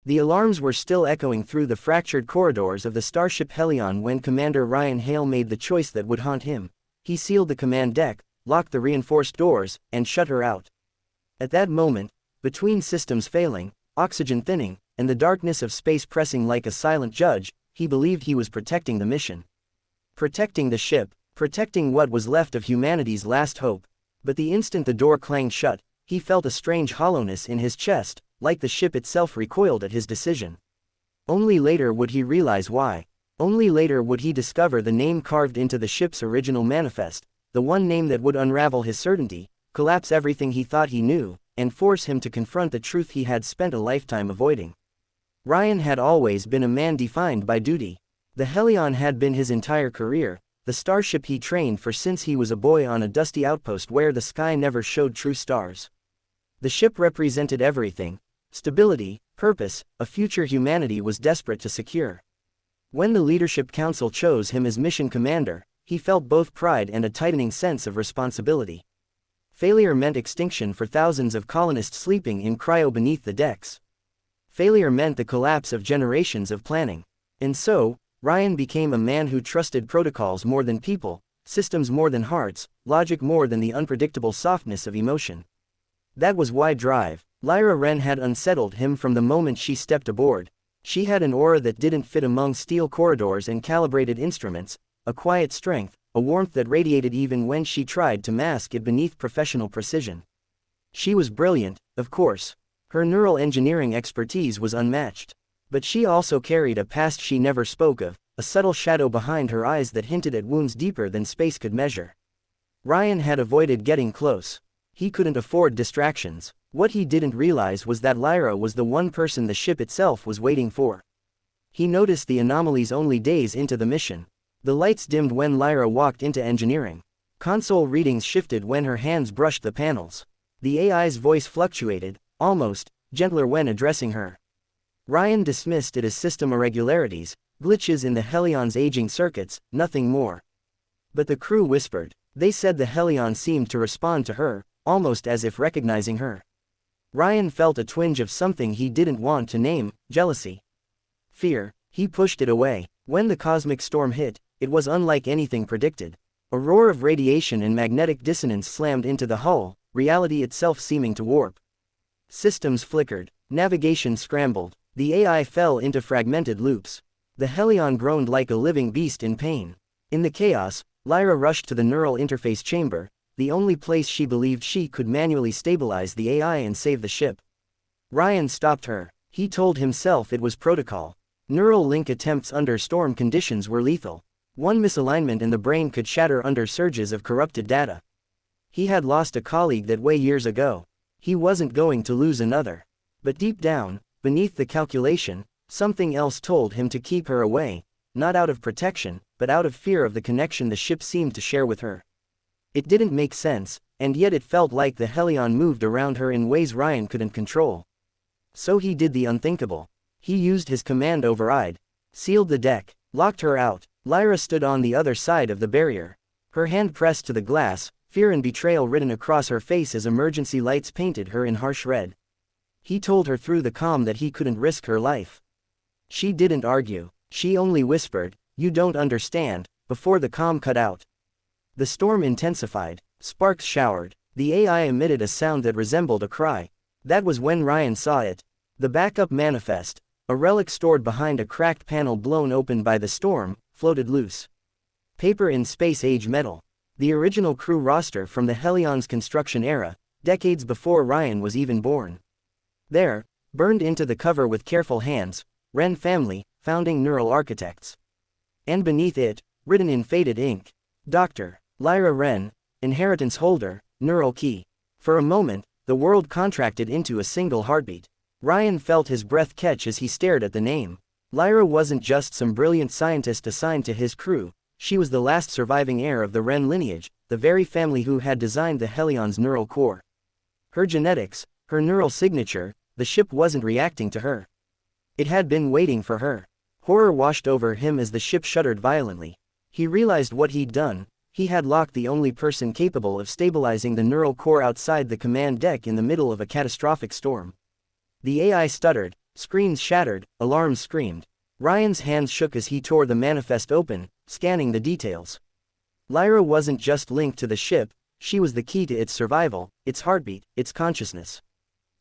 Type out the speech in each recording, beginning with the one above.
The alarms were still echoing through the fractured corridors of the starship Helion when Commander Ryan Hale made the choice that would haunt him. He sealed the command deck, locked the reinforced doors, and shut her out. At that moment, between systems failing, oxygen thinning, and the darkness of space pressing like a silent judge, he believed he was protecting the mission. Protecting the ship, protecting what was left of humanity's last hope. But the instant the door clanged shut, he felt a strange hollowness in his chest, like the ship itself recoiled at his decision. Only later would he realize why. Only later would he discover the name carved into the ship's original manifest, the one name that would unravel his certainty, collapse everything he thought he knew, and force him to confront the truth he had spent a lifetime avoiding. Ryan had always been a man defined by duty. The Helion had been his entire career, the starship he trained for since he was a boy on a dusty outpost where the sky never showed true stars. The ship represented everything: stability, purpose, a future humanity was desperate to secure. When the Leadership Council chose him as mission commander, he felt both pride and a tightening sense of responsibility. Failure meant extinction for thousands of colonists sleeping in cryo beneath the decks. Failure meant the collapse of generations of planning. And so, Ryan became a man who trusted protocols more than people, systems more than hearts, logic more than the unpredictable softness of emotion. That was why Lyra Wren had unsettled him from the moment she stepped aboard. She had an aura that didn't fit among steel corridors and calibrated instruments, a quiet strength, a warmth that radiated even when she tried to mask it beneath professional precision. She was brilliant, of course. Her neural engineering expertise was unmatched. But she also carried a past she never spoke of, a subtle shadow behind her eyes that hinted at wounds deeper than space could measure. Ryan had avoided getting close. He couldn't afford distractions. What he didn't realize was that Lyra was the one person the ship itself was waiting for. He noticed the anomalies only days into the mission. The lights dimmed when Lyra walked into engineering. Console readings shifted when her hands brushed the panels. The AI's voice fluctuated, almost gentler when addressing her. Ryan dismissed it as system irregularities, glitches in the Helion's aging circuits, nothing more. But the crew whispered. They said the Helion seemed to respond to her, almost as if recognizing her. Ryan felt a twinge of something he didn't want to name: jealousy. Fear. He pushed it away. When the cosmic storm hit, it was unlike anything predicted. A roar of radiation and magnetic dissonance slammed into the hull, reality itself seeming to warp. Systems flickered. Navigation scrambled. The AI fell into fragmented loops. The Helion groaned like a living beast in pain. In the chaos, Lyra rushed to the neural interface chamber, the only place she believed she could manually stabilize the AI and save the ship. Ryan stopped her. He told himself it was protocol. Neural link attempts under storm conditions were lethal. One misalignment in the brain could shatter under surges of corrupted data. He had lost a colleague that way years ago. He wasn't going to lose another. But deep down, beneath the calculation, something else told him to keep her away, not out of protection, but out of fear of the connection the ship seemed to share with her. It didn't make sense, and yet it felt like the Helion moved around her in ways Ryan couldn't control. So he did the unthinkable. He used his command override, sealed the deck, locked her out. Lyra stood on the other side of the barrier. Her hand pressed to the glass, fear and betrayal written across her face as emergency lights painted her in harsh red. He told her through the comm that he couldn't risk her life. She didn't argue. She only whispered, "You don't understand," before the comm cut out. The storm intensified. Sparks showered. The AI emitted a sound that resembled a cry. That was when Ryan saw it. The backup manifest, a relic stored behind a cracked panel blown open by the storm, floated loose. Paper in space-age metal. The original crew roster from the Helion's construction era, decades before Ryan was even born. There, burned into the cover with careful hands, Wren family, founding neural architects. And beneath it, written in faded ink, Dr. Lyra Wren, inheritance holder, neural key. For a moment, the world contracted into a single heartbeat. Ryan felt his breath catch as he stared at the name. Lyra wasn't just some brilliant scientist assigned to his crew, she was the last surviving heir of the Wren lineage, the very family who had designed the Helion's neural core. Her genetics, her neural signature, the ship wasn't reacting to her. It had been waiting for her. Horror washed over him as the ship shuddered violently. He realized what he'd done. He had locked the only person capable of stabilizing the neural core outside the command deck in the middle of a catastrophic storm. The AI stuttered, Screens shattered, alarms screamed. Ryan's hands shook as he tore the manifest open, scanning the details. Lyra wasn't just linked to the ship, she was the key to its survival, its heartbeat, its consciousness.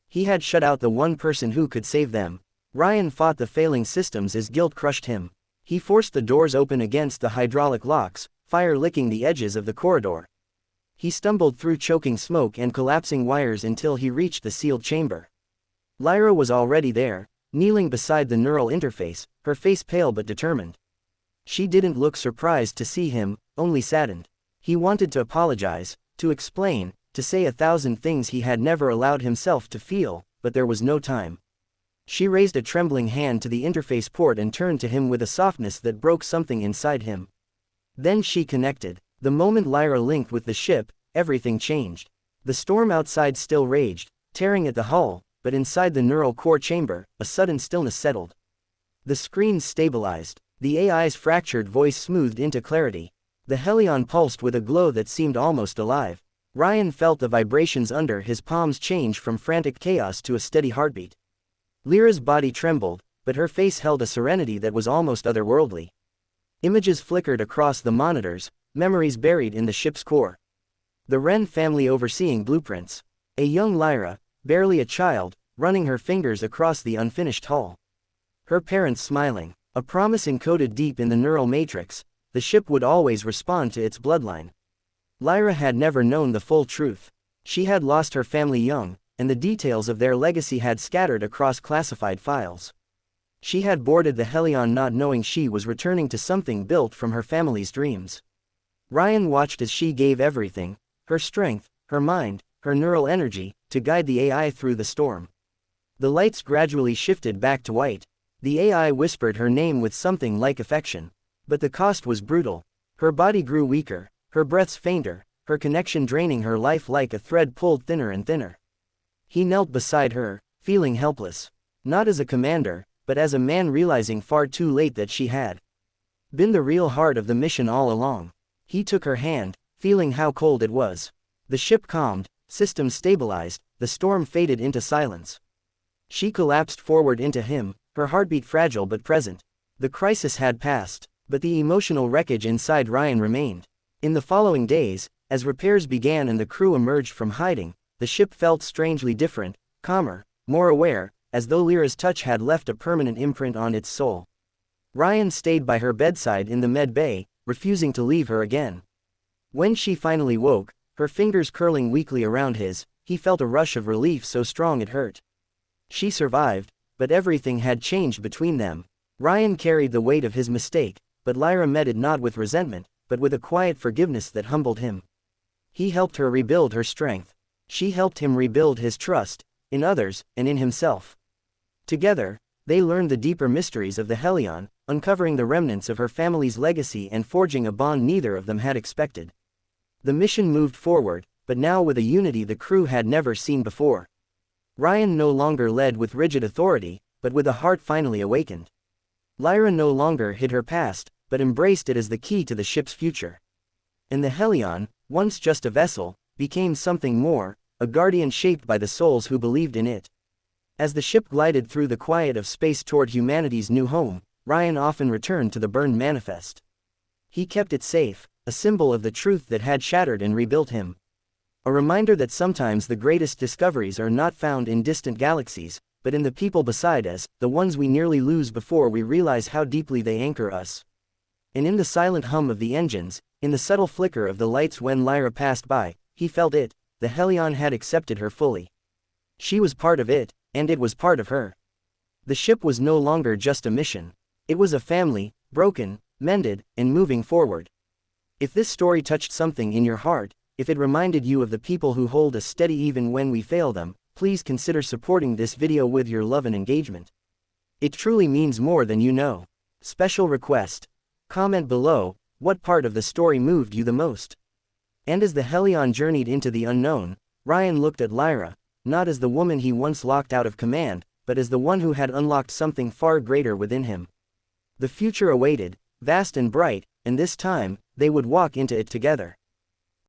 He had shut out the one person who could save them. Ryan fought the failing systems as guilt crushed him. He forced the doors open against the hydraulic locks, fire licking the edges of the corridor. He stumbled through choking smoke and collapsing wires until he reached the sealed chamber. Lyra was already there, kneeling beside the neural interface, her face pale but determined. She didn't look surprised to see him, only saddened. He wanted to apologize, to explain, to say 1,000 things he had never allowed himself to feel, but there was no time. She raised a trembling hand to the interface port and turned to him with a softness that broke something inside him. Then she connected. The moment Lyra linked with the ship, everything changed. The storm outside still raged, tearing at the hull, but inside the neural core chamber, a sudden stillness settled. The screens stabilized. The AI's fractured voice smoothed into clarity. The Helion pulsed with a glow that seemed almost alive. Ryan felt the vibrations under his palms change from frantic chaos to a steady heartbeat. Lyra's body trembled, but her face held a serenity that was almost otherworldly. Images flickered across the monitors, memories buried in the ship's core. The Wren family overseeing blueprints. A young Lyra, barely a child, running her fingers across the unfinished hull. Her parents smiling. A promise encoded deep in the neural matrix, the ship would always respond to its bloodline. Lyra had never known the full truth. She had lost her family young, and the details of their legacy had scattered across classified files. She had boarded the Helion not knowing she was returning to something built from her family's dreams. Ryan watched as she gave everything, her strength, her mind, her neural energy, to guide the AI through the storm. The lights gradually shifted back to white. The AI whispered her name with something like affection. But the cost was brutal. Her body grew weaker, her breaths fainter, her connection draining her life like a thread pulled thinner and thinner. He knelt beside her, feeling helpless. Not as a commander, but as a man realizing far too late that she had been the real heart of the mission all along. He took her hand, feeling how cold it was. The ship calmed, systems stabilized, the storm faded into silence. She collapsed forward into him, her heartbeat fragile but present. The crisis had passed, but the emotional wreckage inside Ryan remained. In the following days, as repairs began and the crew emerged from hiding, the ship felt strangely different, calmer, more aware, as though Lyra's touch had left a permanent imprint on its soul. Ryan stayed by her bedside in the med bay, refusing to leave her again. When she finally woke, her fingers curling weakly around his, he felt a rush of relief so strong it hurt. She survived, but everything had changed between them. Ryan carried the weight of his mistake, but Lyra met it not with resentment, but with a quiet forgiveness that humbled him. He helped her rebuild her strength. She helped him rebuild his trust, in others, and in himself. Together, they learned the deeper mysteries of the Helion, uncovering the remnants of her family's legacy and forging a bond neither of them had expected. The mission moved forward, but now with a unity the crew had never seen before. Ryan no longer led with rigid authority, but with a heart finally awakened. Lyra no longer hid her past, but embraced it as the key to the ship's future. And the Helion, once just a vessel, became something more, a guardian shaped by the souls who believed in it. As the ship glided through the quiet of space toward humanity's new home, Ryan often returned to the burned manifest. He kept it safe, a symbol of the truth that had shattered and rebuilt him. A reminder that sometimes the greatest discoveries are not found in distant galaxies, but in the people beside us, the ones we nearly lose before we realize how deeply they anchor us. And in the silent hum of the engines, in the subtle flicker of the lights when Lyra passed by, he felt it, the Helion had accepted her fully. She was part of it, and it was part of her. The ship was no longer just a mission. It was a family, broken, mended, and moving forward. If this story touched something in your heart, if it reminded you of the people who hold us steady even when we fail them, please consider supporting this video with your love and engagement. It truly means more than you know. Special request. Comment below, what part of the story moved you the most? And as the Helion journeyed into the unknown, Ryan looked at Lyra, not as the woman he once locked out of command, but as the one who had unlocked something far greater within him. The future awaited, vast and bright, and this time, they would walk into it together.